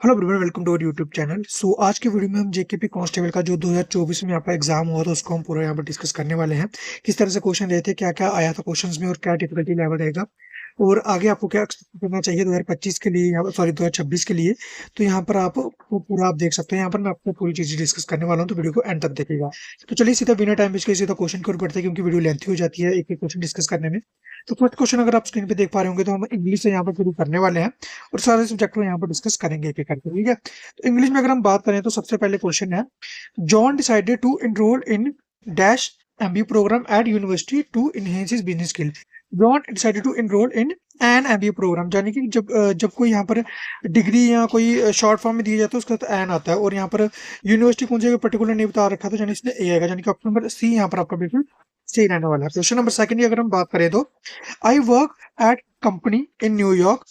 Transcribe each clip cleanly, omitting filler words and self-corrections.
Hello everyone, welcome to our YouTube channel. आज के video में हम जेकेपी कांस्टेबल का जो 2024 में यहाँ पर एग्जाम हुआ था उसको हम पूरा यहाँ पर डिस्कस करने वाले हैं। किस तरह से क्वेश्चन रहे थे, क्या क्या आया था क्वेश्चंस में और क्या डिफिकल्टी लेवल रहेगा और आगे आपको क्या एक्सपेक्ट करना चाहिए 2025 के लिए, सॉरी 2026 के लिए। तो यहाँ पर आप वो पूरा आप देख सकते हैं। यहाँ पर मैं आपको पूरी चीजें डिस्कस करने वाला हूँ, तो वीडियो को एंड तक देखिएगा। तो चलिए सीधा बिना टाइम वेस्ट के सीधा क्वेश्चन की ओर बढ़ते हैं, क्योंकि वीडियो लेंथी हो जाती है एक एक क्वेश्चन डिस्कस करने में। तो फर्स्ट क्वेश्चन अगर आप स्क्रीन पे देख पा रहे होंगे तो हम इंग्लिश से यहाँ पर शुरू करने वाले हैं और सारे सब्जेक्ट को यहाँ पर डिस्कस करेंगे एक एक करके, ठीक है। तो इंग्लिश में अगर हम बात करें तो सबसे पहले क्वेश्चन है, John decided to enrol in dash MBA programme at university to enhance his business skill. John decided to enrol in an MBA programme, यानी कि जब कोई यहाँ पर डिग्री या कोई शॉर्ट फॉर्म में दिया जाता है उसका तो एन आता है, और यहाँ पर यूनिवर्सिटी कौन सी पर्टिकुलर नहीं बता रखा था, यानी इसमें ए आएगा, यानी कि ऑप्शन नंबर सी यहाँ पर आपका बिल्कुल सही रहने वाला है। क्वेश्चन नंबर सेकंड की अगर हम बात करें तो, I work at company in New York,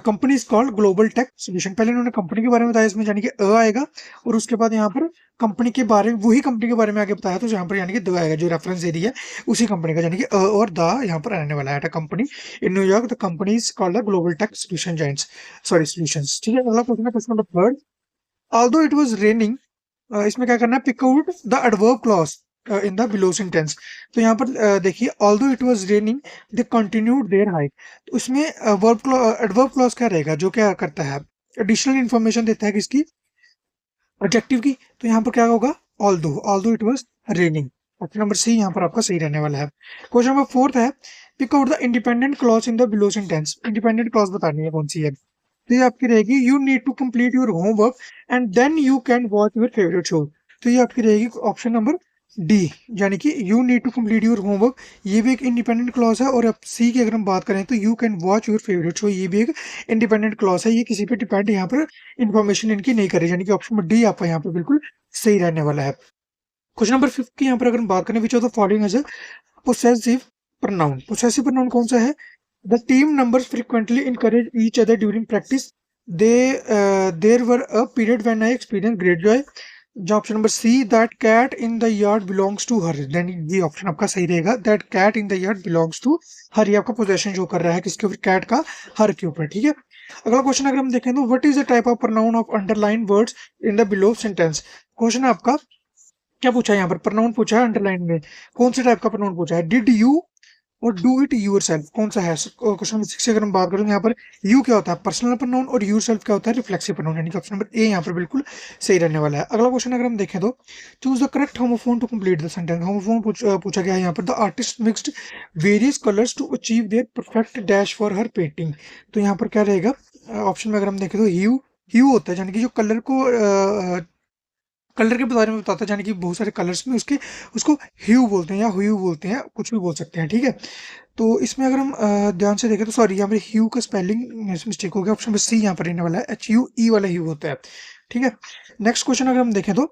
company is called global tech solution. पहले उन्होंने कंपनी के बारे में बताया, इसमें यानी कि अ आएगा, और उसके बाद यहाँ पर कंपनी के बारे में, वही कंपनी के बारे में आगे बताया तो यहाँ पर यानी कि द आएगा, जो रेफरेंस एरिया है उसी कंपनी का, यानी कि अ और द यहाँ पर रहने वाला है। Company in New York, the company is called the global tech solution giants, sorry solutions, ठीक है। अगला क्वेश्चन है question number third, although it was raining, इसमें क्या करना है, pick out the adverb clause in the below sentence. तो यहाँ पर देखिए, although it was raining they continued their hike, तो उसमें एडवर्ब क्लॉज क्या रहेगा, जो क्या करता है, एडिशनल इंफॉर्मेशन देता है किसकी, एडजेक्टिव की। तो यहाँ पर क्या होगा, although, although it was raining. Option number C यहाँ पर आपका सही रहने वाला है। क्वेश्चन नंबर फोर्थ है, pick out the independent clause in the below sentence. Independent clause बतानी है कौन सी है। तो ये आपकी रहेगी, you need to complete your homework and then you can watch your favourite show. तो ये आपकी रहेगी ऑप्शन नंबर डी, यानी कि you need to complete your homework, ये भी एक इंडिपेंडेंट क्लॉज है। और अब सी की अगर हम बात करें तो, you can watch your favourite show, ये भी एक इंडिपेंडेंट क्लॉज है। ये किसी पे डिपेंड यहाँ पर इन्फॉर्मेशन इनकी नहीं करे, यानी कि ऑप्शन नंबर डी आपका यहाँ पर बिल्कुल सही रहने वाला है। क्वेश्चन नंबर फिफ्थ की यहाँ पर अगर हम बात करें, which of the following is a possessive pronoun. Possessive pronoun कौन सा है, the team numbers frequently encourage each other during practice, they there were a period when I experience great joy. जो option number C, that cat in the yard belongs to her, then ये option आपका सही रहेगा, that cat in the yard belongs to her. ये आपका possession जो कर रहा है किसके ऊपर, कैट का हर के ऊपर, ठीक है। अगला क्वेश्चन अगर हम देखें तो, what is the type of pronoun of underline words in the below sentence. Question है आपका, क्या पूछा है यहाँ पर, प्रोनाउन पूछा है अंडरलाइन में, कौन से टाइप का प्रोनाउन पूछा है, डिड यू और डू इट यूर सेल्फ, कौन सा है। क्वेश्चन नंबर 6 से अगर हम बात करें, यहाँ पर यू क्या होता है, पर्सनल प्रोनाउन, और यूर सेल्फ क्या होता है, रिफ्लेक्सिव प्रोनाउन, यानी कि ऑप्शन नंबर ए यहाँ पर बिल्कुल सही रहने वाला है। अगला क्वेश्चन अगर हम देखें तो, choose the correct homophone to complete the sentence. Homophone पूछा गया है यहाँ पर, the artist mixed various colours to achieve their perfect dash for her painting. तो यहाँ पर क्या रहेगा, ऑप्शन में अगर हम देखें तो ह्यू, ह्यू होता है, यानी कि जो कलर को कलर के बारे में बताता है, यानी कि बहुत सारे कलर्स में उसके उसको ह्यू बोलते हैं या ह्यू बोलते हैं, कुछ भी बोल सकते हैं, ठीक है। तो इसमें अगर हम ध्यान से देखें तो, सॉरी यहाँ पर ह्यू का स्पेलिंग मिस्टेक हो गया, ऑप्शन में सी यहाँ पर रहने वाला है, एच यू ई वाला ह्यू होता है, ठीक है। नेक्स्ट क्वेश्चन अगर हम देखें तो,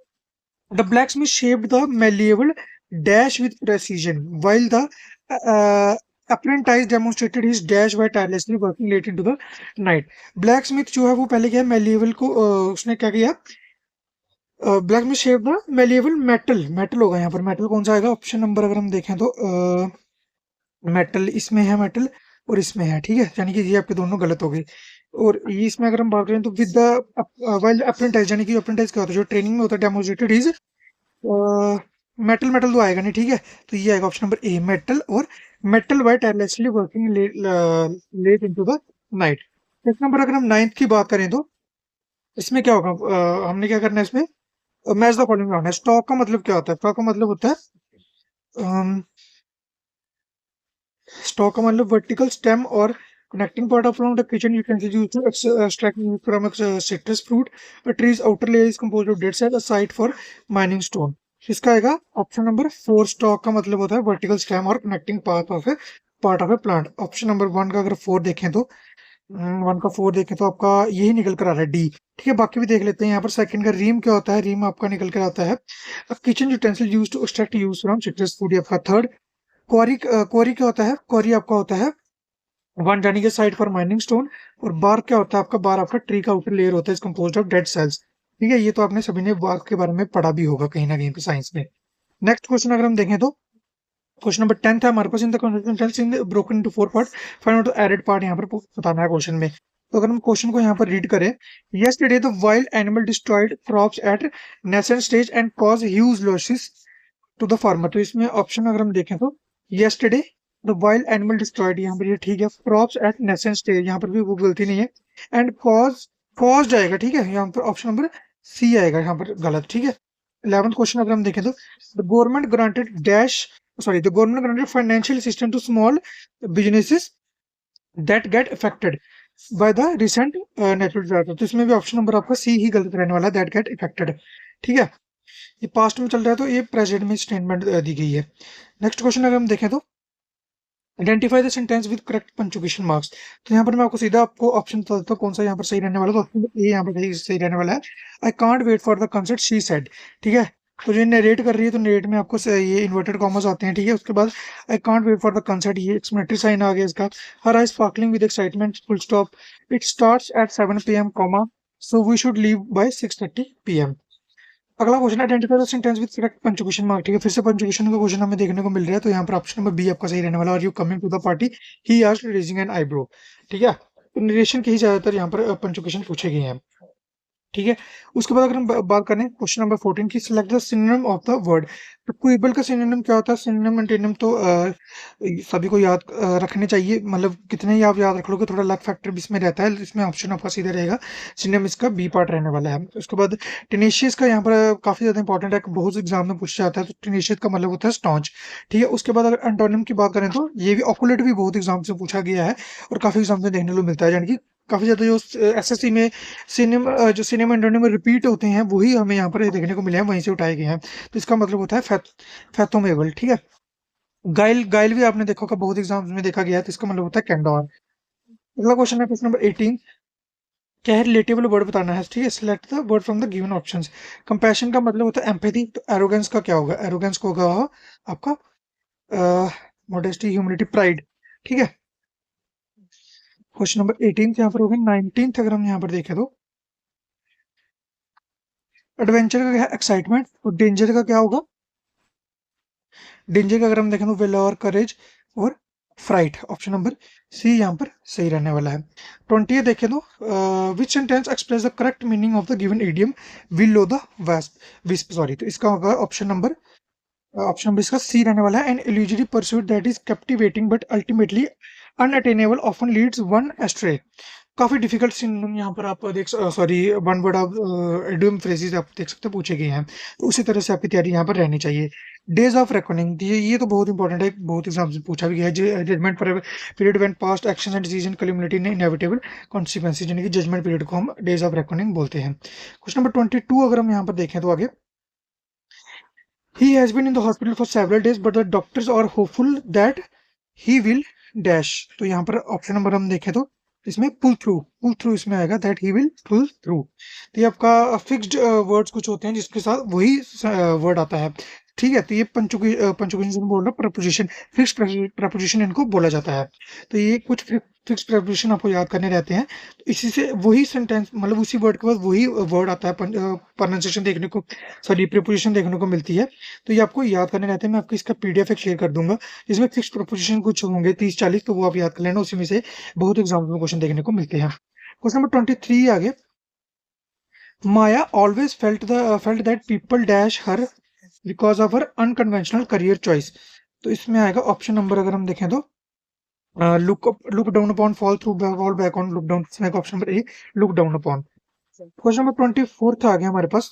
the black Smith shaped the malleable dash with precision while the apprentice demonstrated his dash by tirelessly working late into the night। Black Smith जो है वो पहले क्या है, malleable को उसने क्या किया, ब्लैक में shape the malleable metal, metal होगा यहाँ पर, मेटल कौन सा आएगा, ऑप्शन नंबर अगर हम देखें तो मेटल इसमें है, मेटल और इसमें है, ठीक है, यानी कि ये आपके दोनों गलत हो गए। और ये इसमें अगर हम बात करें तो, विद द वाइल अप्रेंटाइज, यानी कि अप्रेंटाइज क्या होता है, जो ट्रेनिंग में होता है, डेमोन्स्ट्रेटेड इज मेटल, मेटल तो आएगा नहीं, ठीक है। तो ये आएगा ऑप्शन नंबर ए, मेटल, और metal by tirelessly working late into the night. Next number अगर हम नाइन्थ की बात करें तो, इसमें क्या होगा, हमने क्या करना है इसमें, मैच द फॉलोइंग राउंड है। स्टॉक का मतलब क्या होता है, स्टॉक का मतलब होता है, स्टॉक का मतलब वर्टिकल स्टेम और connecting part of along the kitchen utensils used to extract meat from a citrus fruit। A tree's outer layer is composed of dead cells, a site for mining stone। इसका आएगा option number 4, stock का मतलब होता है vertical stem और connecting part of A plant. Option number 1 का अगर 4 देखें तो, 1 का 4 देखें तो आपका यही निकल कर आ रहा है, डी, ठीक है। बाकी भी देख लेते हैं। यहाँ पर सेकंड का रीम क्या होता है, रीम आपका निकल कर आता है, kitchen utensil use to extract juice from citrus food. आपका थर्ड, क्वारी, क्वारी क्या होता है, क्वारी आपका होता है वन, यानी कि साइट फॉर माइनिंग स्टोन। और बार क्या होता है आपका, बार आपका ट्री का आउटर लेयर होता है, is composed of dead cells, ठीक है। ये तो आपने सभी ने बार के बारे में पढ़ा भी होगा कहीं ना कहीं पे साइंस में। नेक्स्ट क्वेश्चन अगर हम देखें तो, क्वेश्चन नंबर 10 है हमारे पास, in the broken into 4 part, find out the added part, यहाँ पर बताना है क्वेश्चन में। तो अगर हम क्वेश्चन को यहाँ पर रीड करें, yesterday the wild animal destroyed crops at nascent stage and cause huge losses to the farmer. तो इसमें ऑप्शन अगर हम देखें तो yesterday the wild animal destroyed, यहाँ पर ये ठीक है, क्रॉप्स एट नेसेंट स्टेज यहाँ पर भी वो गलती नहीं है, एंड कॉज आएगा, ठीक है, यहाँ पर ऑप्शन नंबर सी आएगा यहाँ पर गलत, ठीक है। 11th क्वेश्चन अगर हम देखें तो the government granted dash sorry the government granted financial assistance to small businesses that get affected by the recent natural disaster. तो इसमें भी ऑप्शन नंबर आपका सी ही गलत रहने वाला है, दैट गेट अफेक्टेड, ठीक है। ये पास्ट में चल रहा है तो ये प्रेजेंट में स्टेटमेंट दी गई है। नेक्स्ट क्वेश्चन अगर हम देखें तो identify the sentence with correct punctuation marks. तो यहाँ पर मैं आपको सीधा आपको ऑप्शन बता देता हूँ कौन सा यहाँ पर सही रहने वाला है। तो ऑप्शन ए यहाँ पर सही रहने वाला है, I can't wait for the concert she said, ठीक है। तो जो नरेट कर रही है तो नरेट में आपको ये इन्वर्टेड कॉमर्स आते हैं, ठीक है। उसके बाद I can't wait for the concert, ये एक्सक्लेमेटरी साइन आ गया इसका। Her eye sparkling with excitement, full stop, it starts at 7 PM comma, so we should leave by 6:30 PM। अगला question, identify the sentence with correct punctuation mark, ठीक है। फिर से punctuation का क्वेश्चन हमें देखने को मिल रहा है, तो यहाँ पर ऑप्शन नंबर बी आपका सही रहने वाला है। और you coming to the party he asked raising an eyebrow, ठीक है। तो नरेशन के ही ज्यादातर यहाँ पर पंचुएशन पूछे गए हैं, ठीक है। उसके बाद अगर हम बात करें क्वेश्चन नंबर 14 की, select the synonym of the word. तो क्वेबल का सिनोनिम क्या होता है? सिनोनिम एंटोनिम तो सभी को याद रखने चाहिए, मतलब कितने ही आप याद रख लोगे, थोड़ा लक फैक्टर भी इसमें रहता है। इसमें ऑप्शन आपका सीधा रहेगा, सिनोनिम इसका बी पार्ट रहने वाला है। उसके बाद टेनेशियस का यहाँ पर काफी ज्यादा इंपॉर्टेंट है, बहुत एग्जाम में पूछा जाता है। तो टेनेशियस का मतलब होता है स्टॉन्च, ठीक है। उसके बाद अगर एंटोनिम की बात करें तो ये भी ऑकुलेट भी बहुत एग्जाम से पूछा गया है और काफी एग्जाम में देखने को मिलता है, यानी कि काफी ज्यादा जो एसएससी में जो सिनेमा एंटोनिम में रिपीट होते हैं वही हमें यहाँ पर देखने को मिले हैं, वहीं से उठाए गए हैं। तो इसका मतलब होता है फैथोमेबल, ठीक है। गाइल गाइल भी आपने देखा होगा, बहुत एग्जाम्स में देखा गया है, तो इसका मतलब होता है कैंडोर। अगला क्वेश्चन है क्वेश्चन नंबर 18, क्या है रिलेटेबल वर्ड बताना है, ठीक है। Select the word from the given options. Compassion का मतलब होता है एम्पैथी, तो एरोगेंस का क्या होगा? एरोगेंस को होगा आपका मॉडेस्टी, ह्यूमिलिटी, प्राइड, ठीक है। क्वेश्चन नंबर 18 यहाँ पर होगा। 19th अगर हम यहाँ पर देखें तो एडवेंचर का क्या है? एक्साइटमेंट। और डेंजर का क्या होगा? डेंजर का अगर हम देखें तो वेलोर, करेज और फ्राइट। ऑप्शन नंबर सी यहाँ पर सही रहने वाला है। 20 देखें तो विच sentence express the correct meaning of the given idiom will low the wisp, sorry. तो इसका होगा ऑप्शन नंबर इसका सी रहने वाला है। An illusory pursuit that is captivating but ultimately unattainable often leads one astray. काफी डिफिकल्ट सिनोनिम यहाँ पर आप देख, सॉरी, वन वर्ड आप इडियम फ्रेजेस आप देख सकते हो पूछे गए हैं, तो उसी तरह से आपकी तैयारी यहाँ पर रहनी चाहिए। डेज ऑफ रेकॉर्डिंग, ये तो बहुत इंपॉर्टेंट है, बहुत एग्जाम से पूछा भी गया है। Judgement for period when past actions and decision culminate in inevitable consequences, यानी कि जजमेंट पीरियड को हम डेज ऑफ रेकॉर्डिंग बोलते हैं। क्वेश्चन नंबर 22 अगर हम यहाँ पर देखें तो आगे, he has been in the hospital for several days but the doctors are hopeful that he will dash। तो यहाँ पर ऑप्शन नंबर हम देखें तो इसमें पुल थ्रू इसमें आएगा, that he will pull through. तो ये आपका फिक्स्ड वर्ड्स कुछ होते हैं जिसके साथ वही वर्ड आता है, ठीक है। तो ये पंचुकेशन बोल रहा प्रपोजिशन, फिक्स प्रपोजिशन इनको बोला जाता है। तो ये कुछ फिक्स प्रपोजिशन आपको याद करने रहते हैं, तो इसी से वही सेंटेंस, मतलब उसी वर्ड के बाद वही वर्ड आता है, प्रोनाउंसिएशन देखने को, सॉरी, प्रीपोजिशन देखने को मिलती है। तो ये आपको याद करने रहते हैं। मैं आपको इसका पीडीएफ एक शेयर कर दूंगा, जिसमें फिक्स प्रीपोजिशन कुछ होंगे 30-40, तो वो आप याद कर लेना, उसी में से बहुत एग्जाम्पल में क्वेश्चन देखने को मिलते हैं। क्वेश्चन नंबर 23 आगे, Maya always felt that people dash her because of her unconventional career choice. तो इसमें आएगा ऑप्शन नंबर अगर हम देखें तो look down upon, fall through, fall back on, look down. इसमें option number A, look down upon. Question number 24 आ गया हमारे पास।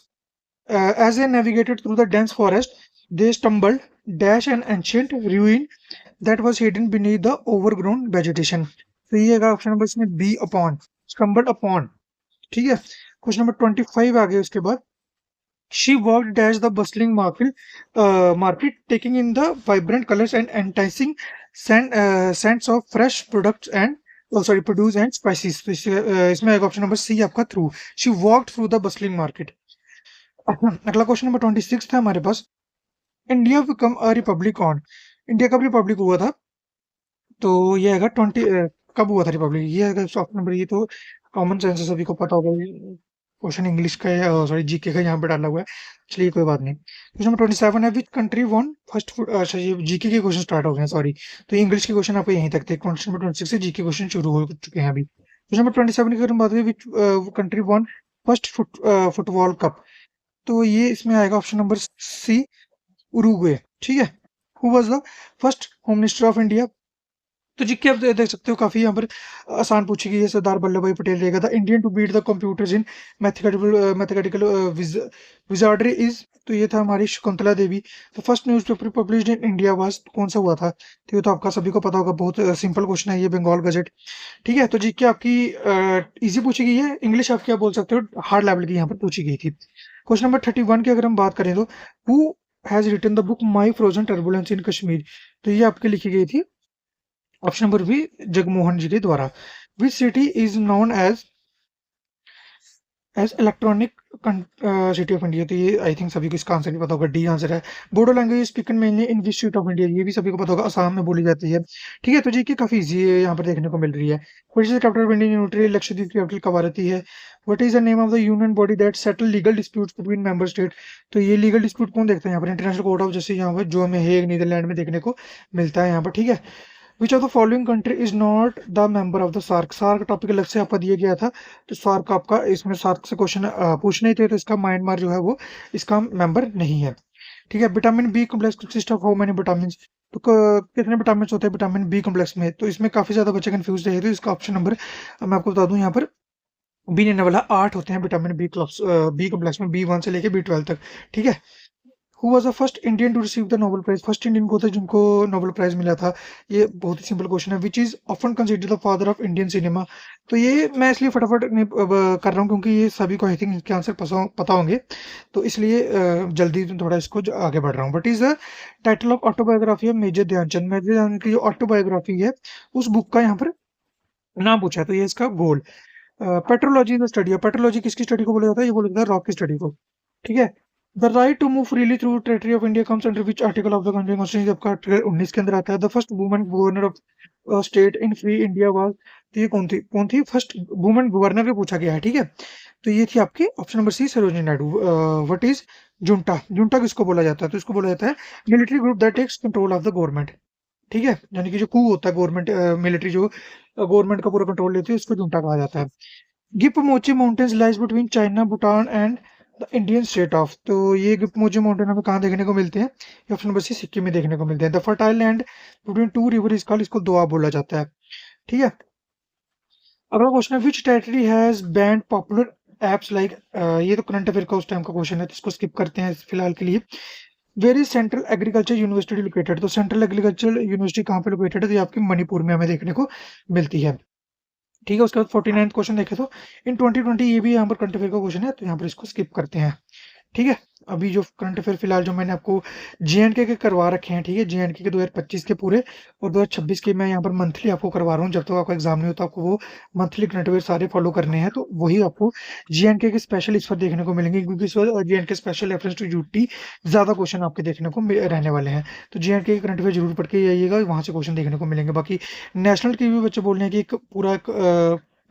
as they navigated through the dense forest, they stumbled dash an ancient ruin that was hidden beneath the overgrown vegetation। तो ये है option number इसमें B, upon, stumbled upon, ठीक है। Question number 25 आ गया उसके बाद, she walked dash the bustling market taking in the vibrant colors and enticing scents of fresh products and sorry produce and spices। तो इसमें एक ऑप्शन नंबर सी आपका through, she walked through the bustling market। अगला question number 26 था हमारे पास, India become a republic on. India कब republic हुआ था? तो ये है 20 कब हुआ था रिपब्लिक, ये है ऑप्शन नंबर, ये तो कॉमन सेंस है, सभी को पता होगा। क्वेश्चन इंग्लिश का है, सॉरी जीके का यहाँ पे डाला हुआ है, चलिए कोई बात नहीं। क्वेश्चन नंबर 27 है, which country won first food. अच्छा, ये जीके के क्वेश्चन स्टार्ट हो गए हैं, सॉरी। तो इंग्लिश के क्वेश्चन आपको यहीं तक थे। क्वेश्चन नंबर 26 से जीके क्वेश्चन शुरू हो चुके हैं अभी। क्वेश्चन नंबर 27 की अगर हम बात करें, which country won first football cup, तो ये इसमें आएगा ऑप्शन नंबर सी, उरुग्वे। ठीक है। Who was the first home minister of India? तो जी, क्या आप देख सकते हो काफी यहाँ पर आसान पूछी गई है। सरदार वल्लभ भाई पटेल रहेगा। The Indian to beat the computers in mathematical wizardry is, तो ये था हमारी Shakuntala Devi. The first newspaper published in India was, कौन सा हुआ था? तो ये तो आपका सभी को पता होगा, बहुत सिंपल क्वेश्चन है ये, बंगाल गजट। ठीक है। तो जी, क्या आपकी इजी पूछी गई है, इंग्लिश आप क्या बोल सकते हो, हार्ड लेवल की यहाँ पर पूछी गई थी। क्वेश्चन नंबर 31 की अगर हम बात करें, तो who has written the book My Frozen Turbulence in Kashmir, तो ये आपकी लिखी गई थी option number B, Jagmohan ji के द्वारा। Which city is known as electronic city of India, तो ये आई थिंक सभी को इसका आंसर नहीं पता होगा, डी आंसर है। Bodo language spoken mainly in which state of India, ये भी सभी को पता होगा, असम में बोली जाती है। ठीक है। तो जी, की काफी इजी है, यहाँ पर देखने को मिल रही है। What is the capital of Indian unitary, Lakshadweep की कैपिटल कवारती है। What is the name of the union body that settle legal disputes between member state, तो ये लीगल डिस्प्यूट कौन देखता है यहाँ पर? इंटरनेशनल कोर्ट ऑफ जस्टिस, यहाँ पर जो हमें हेग नीदरलैंड में देखने को मिलता है यहाँ पर। ठीक है। Which of the following country is not the member of the SAARC, SAARC topic अलग से आपका दिया गया था, तो सार्क आपका, इसमें सार्क से क्वेश्चन पूछने ही थे, तो इसका म्यांमार जो है वो इसका मेंबर नहीं है। ठीक है। Vitamin B complex consist of how many vitamin, तो कितने विटामिन होते हैं विटामिन बी कॉम्प्लेक्स में? तो इसमें काफी ज्यादा बच्चे कंफ्यूज रहे, तो इसका ऑप्शन नंबर मैं आपको बता दूं यहाँ पर, बी नेने वाला 8 होते हैं विटामिन बी कॉम्प्लेक्स में, B1 से लेके B12 तक। ठीक है। Who was the first Indian to receive the Nobel prize, first Indian को था जिनको नोबेल प्राइज मिला था? ये बहुत ही सिंपल क्वेश्चन है। Which is often considered the father of Indian cinema, तो ये मैं इसलिए फटाफट नहीं कर रहा हूँ क्योंकि ये सभी को आई थिंक इसके आंसर पता होंगे, तो इसलिए जल्दी थोड़ा इसको आगे बढ़ रहा हूँ। What is the title of autobiography of Major Dhyan Chand, Major Dhyan Chand की जो ऑटोबायोग्राफी है उस बुक का यहाँ पर नाम पूछा है, तो ये इसका गोल। पेट्रोलॉजी द स्टडी, पेट्रोलॉजी किसकी स्टडी को बोला जाता है? ये बोला जाता है रॉक की स्टडी को। ठीक है। The right to move freely through territory of India comes under which article of the constitution, आपका आर्टिकल 19 के अंदर आता है। The first woman governor of state in free India was, तो ये कौन थी फर्स्ट वुमन गवर्नर भी पूछा गया है। ठीक है। तो ये थी आपकी option number C, Sarojini Naidu. What is junta, junta किसको बोला जाता है? तो इसको बोला जाता है military group that takes control of the government. ठीक है। यानी कि जो कू होता है गवर्नमेंट मिलिट्री, जो गवर्नमेंट का पूरा कंट्रोल लेती है, उसको जुंटा कहा जाता है। Gipmochi mountains lies between China Bhutan and the Indian state of, तो ये गिपमोची माउंटेन हमें कहाँ देखने को मिलते हैं? ये ऑप्शन नंबर सी, सिक्किम में देखने को मिलते हैं। The fertile land between two river is called, इसको दोआब बोला जाता है। ठीक है। अगला क्वेश्चन है, which territory has banned popular apps like, ये तो करंट अफेयर का उस टाइम का क्वेश्चन है, तो इसको स्किप करते हैं फिलहाल के लिए। Where is central agriculture university located, तो सेंट्रल एग्रीकल्चर यूनिवर्सिटी कहाँ पे लोकेटेड है? तो ये आपकी मणिपुर में हमें देखने को मिलती है। ठीक है। उसके बाद 49th क्वेश्चन देखे तो इन 2020, ये भी यहाँ पर करंट अफेयर का क्वेश्चन है, तो यहाँ पर इसको स्किप करते हैं। ठीक है। अभी जो करंट अफेयर फिलहाल जो मैंने आपको JNK के करवा रखे हैं, ठीक है, JNK के 2025 के पूरे और 2026 के मैं यहाँ पर मंथली आपको करवा रहा हूँ। जब तक आपका एग्जाम नहीं होता आपको वो मंथली करंट अफेयर सारे फॉलो करने हैं, तो वही आपको JNK के स्पेशल इस पर देखने को मिलेंगे, क्योंकि इस बार JNK special reference to UT ज्यादा क्वेश्चन आपके देखने को रहने वाले हैं। तो JNK के करंट अफेयर जरूर पढ़ के आइएगा, वहां से क्वेश्चन देखने को मिलेंगे। बाकी नेशनल के भी बच्चे बोल रहे हैं कि एक पूरा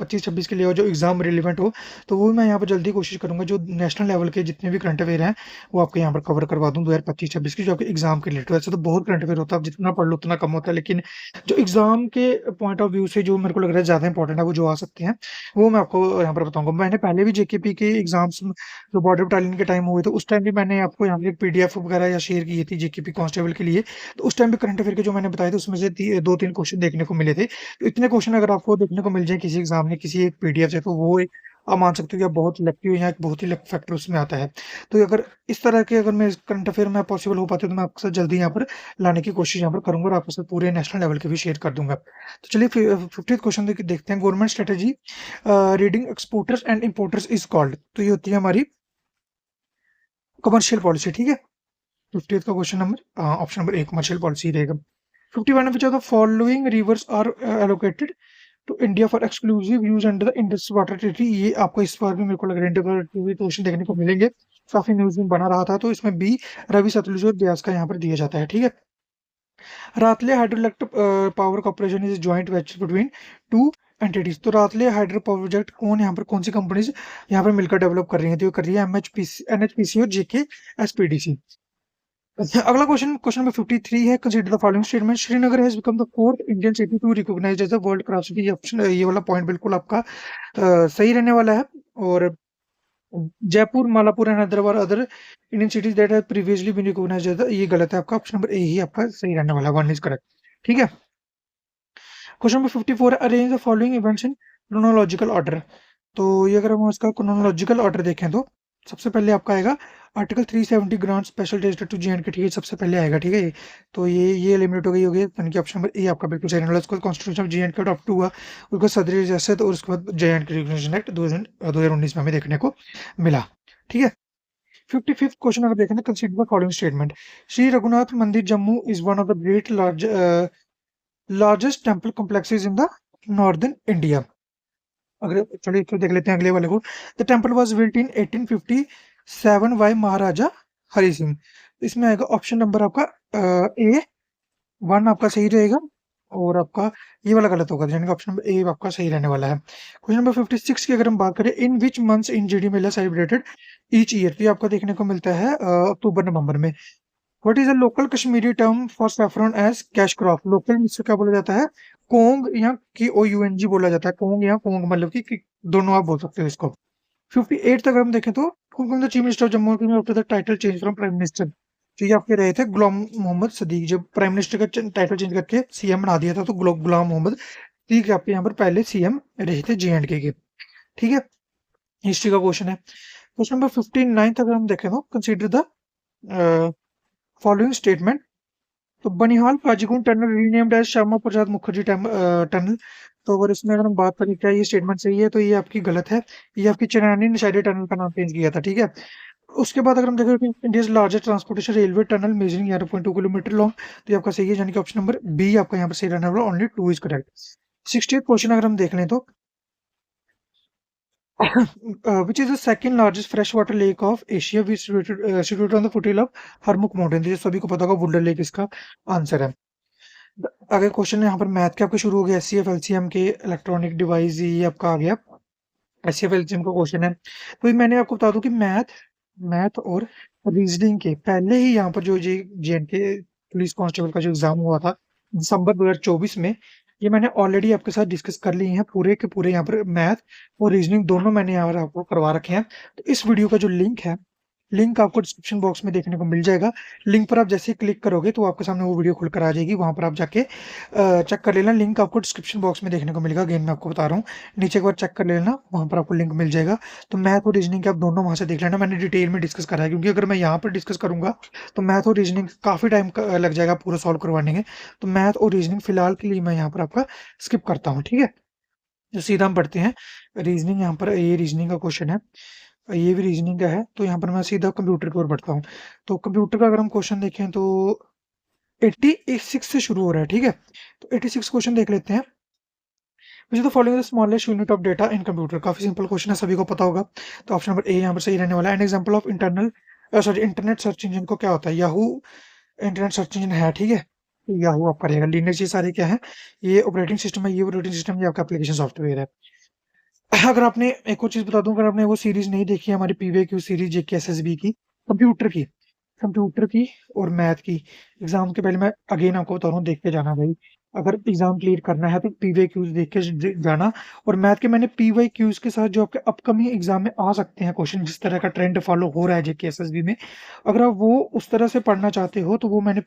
25-26 के लिए जो एग्जाम रिलेवेंट हो, तो वो मैं यहाँ पर जल्दी कोशिश करूंगा, जो नेशनल लेवल के जितने भी करंट अफेयर हैं वो आपको यहाँ पर कवर करवा दूं 2025-26 की, जो आपके एग्जाम के रिलेटेड। वैसे तो बहुत करंट अफेयर होता है, आप जितना पढ़ लो उतना कम होता है, लेकिन जो एग्जाम के पॉइंट ऑफ व्यू से जो मेरे को लग रहा है ज्यादा इंपॉर्टेंट है, वो जो आ सकते हैं वो मैं आपको यहाँ पर बताऊंगा। मैंने पहले भी JKP के एग्जाम्स जो बॉर्डर बटालियन के टाइम हुए थे, उस टाइम भी मैंने आपको यहाँ पर PDF वगैरह या शेयर की थी JKP कांस्टेबल के लिए, तो उस टाइम भी करंट अफेयर के जो मैंने बताए थे उसमें से 2-3 क्वेश्चन देखने को मिले थे। तो इतने क्वेश्चन अगर आपको देखने को मिल जाए किसी एग्जाम में किसी एक PDF से, तो वो एक आप मान सकते हो कि आप बहुत लकी हो, या एक बहुत ही लक फैक्टर उसमें आता है। तो अगर इस तरह के अगर मैं करंट अफेयर में पॉसिबल हो पाते तो मैं आपके साथ जल्दी यहाँ पर लाने की कोशिश यहाँ पर करूंगा और आपके साथ पूरे नेशनल लेवल के भी शेयर कर दूंगा। तो चलिए 50th क्वेश्चन देखते हैं। Government strategy reading exporters and importers is called, तो ये होती है हमारी कमर्शियल पॉलिसी। ठीक है। 50th का question number option number A commercial policy रहेगा। 51 which of the following rivers are allocated to India for exclusive use under the Indus water treaty, ये आपको इस बार भी मेरे को लग रहा है इंडिया क्वेश्चन देखने को मिलेंगे, काफी न्यूज में बना रहा था। तो इसमें बी रवि सतलुज और ब्यास का यहाँ पर दिया जाता है। ठीक है। Ratle hydroelectric power corporation is joint venture between two entities, तो रातले हाइड्रो पावर प्रोजेक्ट कौन यहाँ पर कौन सी कंपनीज यहाँ पर मिलकर डेवलप कर रही है? तो ये कर रही है NHPC और JKSPDC। अगला क्वेश्चन नंबर 53 है। Consider the following statement. Srinagar has become the fourth Indian city to recognized as the world craft city. ये ऑप्शन, ये वाला पॉइंट बिल्कुल आपका सही रहने वाला है। और Jaipur, Mamallapuram and Hyderabad other Indian cities that have previously been recognized as ये गलत है आपका। ऑप्शन नंबर ए ही आपका सही रहने वाला है, 1 इज करेक्ट। ठीक है। क्वेश्चन नंबर 54 है। Arrange the following events in chronological order. तो ये अगर हम इसका क्रोनोलॉजिकल ऑर्डर देखें तो सबसे पहले आपका आएगा article 370 grant special register to J and K. ठीक है, सबसे पहले आएगा। ठीक है, तो ये एलिमिनेट हो गई होगी, यानी कि ऑप्शन नंबर ए आपका बिल्कुल सही रहने वाला है। उसके बाद कॉन्स्टिट्यूशन ऑफ जे-एंड-के अडॉप्ट हुआ, उसके बाद सदरी रियासत, और उसके बाद जे-एंड-के रिकॉग्निशन एक्ट 2019 में हमें देखने को मिला। ठीक है। 55th क्वेश्चन अगर देखें, consider the following statement. Shri Raghunath Mandir Jammu is one of the great largest temple complexes in the northern India. अगर चलिए तो देख लेते हैं अगले वाले को। The temple was built in 1857 by Maharaja Hari Singh. इसमें आएगा ऑप्शन नंबर आपका ए 1 आपका सही रहेगा, और आपका ये वाला गलत होगा, यानी कि ऑप्शन नंबर ए आपका सही रहने वाला है। क्वेश्चन नंबर 56 की अगर हम बात करें, in which months in Jhiri Mela celebrated each year. तो ये आपको देखने को मिलता है अक्टूबर नवंबर में। What is a local Kashmiri term for saffron as cash crop. Local इससे क्या बोला जाता है, कोंग या KOUNG बोला जाता है। कोंग या कोंग मतलब कि दोनों आप बोल सकते हो इसको। 58 तक अगर हम देखें तो the chief minister of Jammu and after the title change from prime minister. तो ये आपके रहे थे गुलाम मोहम्मद सदीक। जब प्राइम मिनिस्टर का टाइटल चेंज करके CM बना दिया था, तो गुलाम मोहम्मद सदीक आपके यहाँ पर पहले CM रहे थे J&K के। ठीक है, हिस्ट्री का क्वेश्चन है। क्वेश्चन नंबर 59 तक अगर हम देखें तो कंसीडर द फॉलोइंग स्टेटमेंट। तो Banihal Qazigund tunnel renamed as Shyama Prasad Mukherjee tunnel. तो अगर इसमें अगर हम बात करें क्या ये स्टेटमेंट सही है, तो ये आपकी गलत है। ये आपकी चनैनी नशहरी टनल का नाम चेंज किया था। ठीक है। उसके बाद अगर हम देखें कि India largest transportation railway tunnel measuring 11.2 kilometre long. तो ये आपका सही है, यानी कि ऑप्शन नंबर बी आपका यहाँ पर सही रहने वाला, only 2 is correct. 60th question अगर हम देख लें तो which is the second largest freshwater lake of Asia, which situated on the foothill of Harmukh mountain. तो ये सभी को पता होगा, वुंडर लेक इसका आंसर है। आगे क्वेश्चन यहाँ पर मैथ के आपके शुरू हो गया। SCF LCM के इलेक्ट्रॉनिक डिवाइस, ये आपका आ गया। SCF LCM का क्वेश्चन है। तो ये मैंने आपको बता दूं कि मैथ मैथ और रीजनिंग के पहले ही यहाँ पर जो J&K पुलिस कांस्टेबल का जो एग्जाम हुआ था दिसंबर 2024 में, ये मैंने ऑलरेडी आपके साथ डिस्कस कर लिए हैं। पूरे के पूरे यहाँ पर मैथ और रीजनिंग दोनों मैंने यहाँ पर आपको करवा रखे हैं। तो इस वीडियो का जो लिंक आपको डिस्क्रिप्शन बॉक्स में देखने को मिल जाएगा। लिंक पर आप जैसे ही क्लिक करोगे तो आपके सामने वो वीडियो खुलकर आ जाएगी, वहां पर आप जाके चेक कर लेना। लिंक आपको डिस्क्रिप्शन बॉक्स में देखने को मिलेगा। अगेन मैं आपको बता रहा हूँ, नीचे एक बार चेक कर लेना, वहां पर आपको लिंक मिल जाएगा। तो मैथ और रीजनिंग आप दोनों वहां से देख लेना। मैंने डिटेल में डिस्कस करा है, क्योंकि अगर मैं यहाँ पर डिस्कस करूंगा तो मैथ और रीजनिंग काफी टाइम लग जाएगा पूरा सॉल्व करवाने में। तो मैथ और रीजनिंग फिलहाल के लिए मैं यहाँ पर आपका स्किप करता हूँ। ठीक है, जो सीधा हम पढ़ते हैं रीजनिंग। यहाँ पर ये रीजनिंग का क्वेश्चन है, ये भी रीजनिंग का है। तो यहाँ पर मैं सीधा कंप्यूटर की ओर बढ़ता हूँ। तो कंप्यूटर का अगर हम क्वेश्चन देखें तो 86 से शुरू हो रहा है। ठीक है, तो 86 क्वेश्चन देख लेते हैं। Which the following the smallest unit of data in computer. काफी सिंपल क्वेश्चन है, सभी को पता होगा। तो ऑप्शन नंबर ए यहाँ पर सही रहने वाला है। An example of internet search engine को क्या होता है, याहू इंटरनेट सर्च इंजन है। ठीक है, याहू आपका रहेगा। लिनक्स ये सारे क्या है, ये ऑपरेटिंग सिस्टम है। ये ऑपरेटिंग सिस्टम, ये आपका एप्लीकेशन सॉफ्टवेयर है। अगर आपने एक और चीज बता दूं, अगर आपने वो सीरीज नहीं देखी है हमारी PVQ सीरीज JKSSB की, कंप्यूटर की और मैथ की, एग्जाम के पहले मैं अगेन आपको बता रहा हूँ, देख के जाना भाई। अगर एग्जाम क्लियर करना है तो PVQs देख के जाना। और मैथ के मैंने PYQs के साथ जो आपके अपकमिंग एग्जाम में आ सकते हैं क्वेश्चन, जिस तरह का ट्रेंड फॉलो हो रहा है JKSSB में, अगर आप वो उस तरह से पढ़ना चाहते हो तो वो मैंने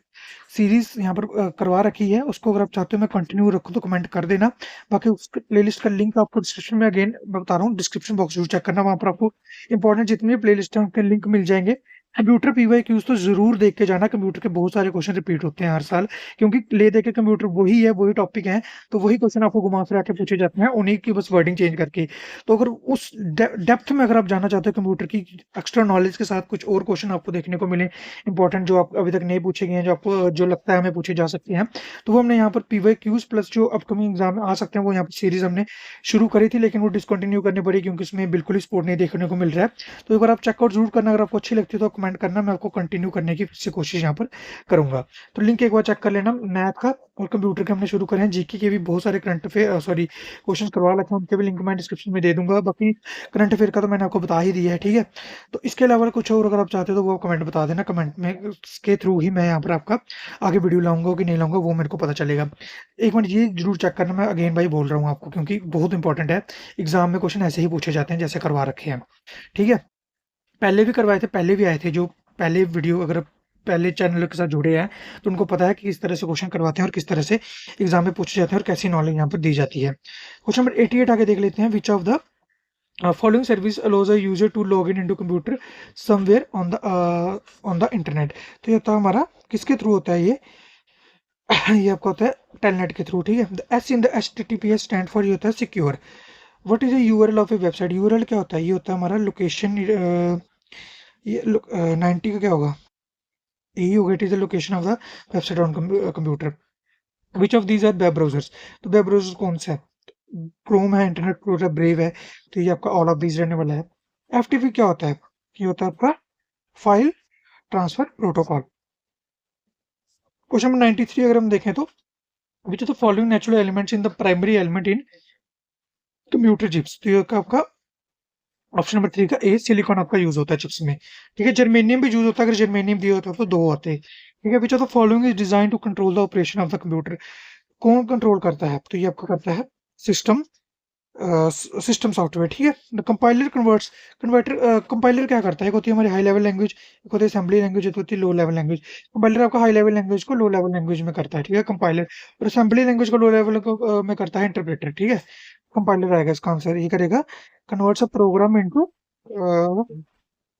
सीरीज यहाँ पर करवा रखी है। उसको अगर आप चाहते हो मैं कंटिन्यू रखूँ तो कमेंट कर देना। बाकी उस प्लेलिस्ट का लिंक आपको डिस्क्रिप्शन में, अगेन मैं बता रहा हूँ, डिस्क्रिप्शन बॉक्स जरूर चेक करना, वहां पर आपको इंपॉर्टेंट जितने भी प्लेलिस्ट हैं उनके लिंक मिल जाएंगे। कंप्यूटर PYQs तो जरूर देख के जाना। कंप्यूटर के बहुत सारे क्वेश्चन रिपीट होते हैं हर साल, क्योंकि ले दे के कंप्यूटर वही है, वही टॉपिक है, तो वही क्वेश्चन आपको घुमा फिरा के पूछे जाते हैं, उन्हीं की बस वर्डिंग चेंज करके। तो अगर उस डेप्थ में अगर आप जाना चाहते हो कंप्यूटर की एक्स्ट्रा नॉलेज के साथ, कुछ और क्वेश्चन आपको देखने को मिले इंपॉर्टेंट, जो आप अभी तक नहीं पूछे गए हैं, जो आपको जो लगता है हमें पूछे जा सकते हैं, तो वो हमने यहाँ पर PYQs प्लस जो अपकमिंग एग्जाम में आ सकते हैं, वो यहाँ पर सीरीज हमने शुरू करी थी, लेकिन वो डिसकंटिन्यू करनी पड़ी क्योंकि उसमें बिल्कुल ही सपोर्ट नहीं देखने को मिल रहा है। तो एक बार आप चेकआउट जरूर करना। अगर आपको अच्छी लगती है तो कमेंट करना, मैं आपको कंटिन्यू करने की फिर से कोशिश यहाँ पर करूँगा। तो लिंक एक बार चेक कर लेना, मैथ का और कंप्यूटर के हमने शुरू करे हैं। जीके के भी बहुत सारे क्वेश्चन करवा रखे हैं, उनके भी लिंक मैं डिस्क्रिप्शन में दे दूँगा। बाकी करंट अफेयर का तो मैंने आपको बता ही दिया है, ठीक है? तो इसके अलावा कुछ और अगर आप चाहते हो तो वो कमेंट बता देना, कमेंट में के थ्रू ही मैं यहाँ पर आपका आगे वीडियो लाऊँगा कि नहीं लाऊँगा वो मेरे को पता चलेगा। एक मिनट ये ज़रूर चेक करना, मैं अगेन भाई बोल रहा हूँ आपको क्योंकि बहुत इंपॉर्टेंट है। एग्ज़ाम में क्वेश्चन ऐसे ही पूछे जाते हैं जैसे करवा रखे हैं, ठीक है? पहले भी करवाए थे, पहले भी आए थे, जो पहले वीडियो अगर पहले चैनल के साथ जुड़े हैं तो उनको पता है कि किस तरह से क्वेश्चन करवाते हैं और किस तरह से एग्जाम में पूछे जाते हैं और कैसी नॉलेज यहाँ पर दी जाती है। क्वेश्चन नंबर 88 आगे देख लेते हैं। Which of the following service allows a user to log in into computer somewhere on the internet. तो ये होता है हमारा किसके थ्रू होता है ये ये आपका होता है टेलनेट के थ्रू, ठीक है? The S in the HTTPS stand for ये होता है secure. What is a URL of A website? URL क्या होता है? ये होता है हमारा लोकेशन। ये 90 का क्या होगा? यही होगा, it is the location of the website on computer. Which of these are web browsers? तो वेब ब्राउजर कौन सा है? क्रोम है, इंटरनेट एक्सप्लोरर है, ब्रेव है। तो ये आपका ऑल ऑफ दीज रहने वाला है। एफटीपी क्या होता है? ये होता है आपका file transfer protocol. Question number 93 अगर हम देखें तो विच of the following natural elements in the primary element in computer chips? तो ये आपका ऑप्शन नंबर 3 का ए सिलिकॉन आपका यूज होता है चिप्स में, ठीक है? जर्मेनियम भी यूज होता है, अगर जर्मेनियम दिया होता तो 2 होते, ठीक है? Which of the following is design to control the operation of the computer? कौन कंट्रोल करता है? तो ये आपका करता है सिस्टम सिस्टम सॉफ्टवेयर, ठीक है? द कंपाइलर कन्वर्टर कंपाइलर क्या करता है? एक होती है हमारी हाई लेवल लैंग्वेज, एक होती है असेंबली लैंग्वेज, एक होती है लो लेवल लैंग्वेज। कंपाइलर आपका हाई लेवल लैंग्वेज को लो लेवल लैंग्वेज में करता है, ठीक है? कंपाइलर। और असेंबली लैंग्वेज को लो लेवल में करता है इंटरप्रेटर, ठीक है? कंपाइलर आएगा इसका आंसर, ये करेगा कन्वर्ट्स अ programme into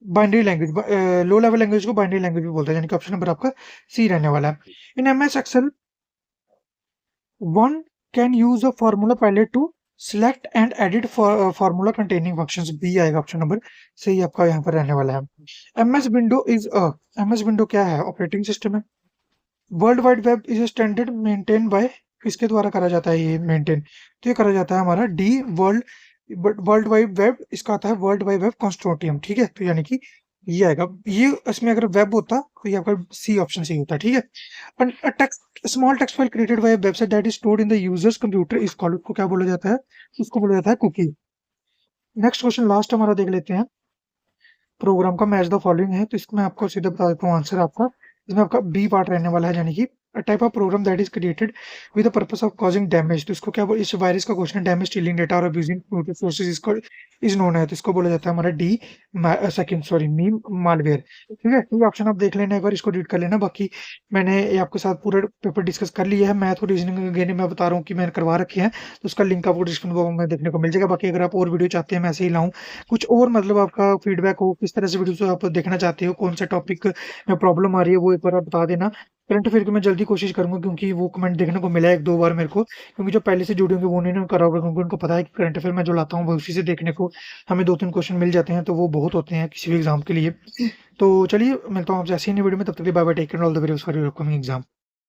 binary language. Low level language को बाइनरी लैंग्वेज भी बोलते हैं, यानी कि ऑप्शन नंबर आपका सी रहने वाला है। In MS Excel one can use a formula palette to select and edit formula containing functions। B आएगा ऑप्शन नंबर सही आपका यहाँ पर रहने वाला है। MS window is a MS window क्या है? ऑपरेटिंग सिस्टम है। World wide web is standard maintain by किसके द्वारा करा जाता है ये मेंटेन? तो ये करा जाता है हमारा D world world wide web, इसका आता है वर्ल्ड वाइड वेब कंसोर्टियम, ठीक है? तो यानी कि ये आएगा। ये इसमें अगर वेब होता तो ये आपका सी ऑप्शन सही होता, ठीक है? Text small text file created by website that is stored in the users computer is called, को क्या बोला जाता है? उसको बोला जाता है कुकी। नेक्स्ट क्वेश्चन लास्ट हमारा देख लेते हैं। प्रोग्राम का मैच द फॉलोइंग है, तो इसमें आपको सीधा बता देता हूँ आंसर आपका। इसमें आपका बी पार्ट रहने वाला है, यानी कि type of program that is created with the purpose of causing damage. तो इसको क्या इस वायरस का क्वेश्चन डैमेज स्टीलिंग डेटा और अब्यूजिंग कंप्यूटर सोर्सेज इसको इज नोन है, तो इसको बोला जाता है हमारा D second sorry mean malware, ठीक है? ये ऑप्शन आप देख लेना, एक बार इसको रीड कर लेना। बाकी मैंने ये आपके साथ पूरा पेपर डिस्कस कर लिया है। मैथ और रीजनिंग अगेन मैं बता रहा हूँ कि मैंने करवा रखे हैं, तो उसका लिंक आपको डिस्क्रिप्शन बॉक्स में देखने को मिल जाएगा। बाकी अगर आप और वीडियो चाहते हैं मैं ऐसे ही लाऊं, कुछ और मतलब आपका फीडबैक हो, किस तरह से वीडियो आप देखना चाहते हो, कौन सा टॉपिक में प्रॉब्लम आ रही है, वो एक बार आप बता देना। करंट अफेयर की मैं जल्दी कोशिश करूंगा क्योंकि वो कमेंट देखने को मिला है 1-2 बार मेरे को, क्योंकि जो पहले से जुड़े होंगे वो नहीं करा होगा, क्योंकि उनको पता है कि करंट अफेयर मैं जो लाता हूँ वो उसी से देखने को हमें 2-3 क्वेश्चन मिल जाते हैं, तो वो बहुत होते हैं किसी भी एग्जाम के लिए। तो चलिए मिलता हूँ आपसे ऐसे ही नई वीडियो में, तब तक के लिए bye bye, take care, all the very best for your upcoming exam.